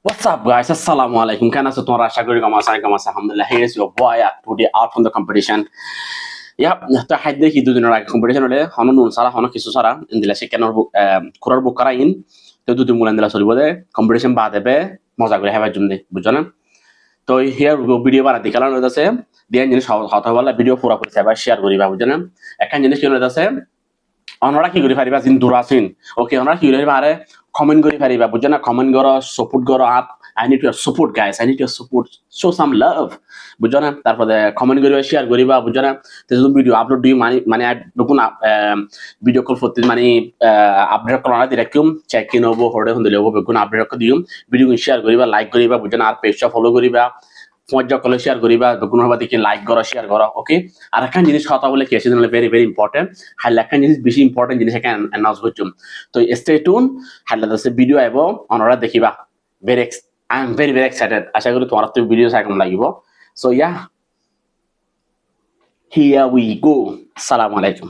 What's up, guys? Assalamu alaikum. Can I say to Rasha Guri Gamasa Gamasa Alhamdulillah. Here is your boy today out from the competition. Yep, to hide the Hidu in a competition. Honor Sara Honor Kisusara in the Lasikan Kurar Bukarain. To do the Mulandela Solibode, competition Badebe, Mozagre have a Jumde Bujana. So here we go video at the calendar the same. The engine how to video for a share Guriba Bujana. I can just the same. Onora কি কৰি পাৰিবা জিন দুৰাচিন ওকে onora কি কৰি পাৰে comment কৰি পাৰিবা বুজনা comment কৰ সাপোর্ট কৰ up I need your support guys I need your support show some love বুজনা তারপরে কমেন্ট করিবা শেয়ার করিবা বুজনা তে যদি ভিডিও আপলোড দিই মানে দেখুন ভিডিও কল করতে মানে আপডেট করা দিরাকুম চেক ইন হবো হড়ে হন্দলে হবো বেগুন আপডেট করে দিম ভিডিও শেয়ার করিবা লাইক করিবা বুজনা আর পেজটা ফলো করিবা মজা কলে শেয়ার করিবা বেগুন হবা দেখি লাইক করো শেয়ার করো ওকে আর একটা জিনিস কথা বলে কি আছে ভেরি ভেরি ইম্পর্টেন্ট হাই একটা জিনিস বেশি ইম্পর্টেন্ট জিনিস এখানে অ্যানাউন্স করছুম তো স্টে টিউন হাইলা দাসে ভিডিও আইব অনরা দেখিবা very I am very very excited আশা করি তোমার তো ভিডিও সাইকম লাগিব so yeah here we go আসসালামু আলাইকুম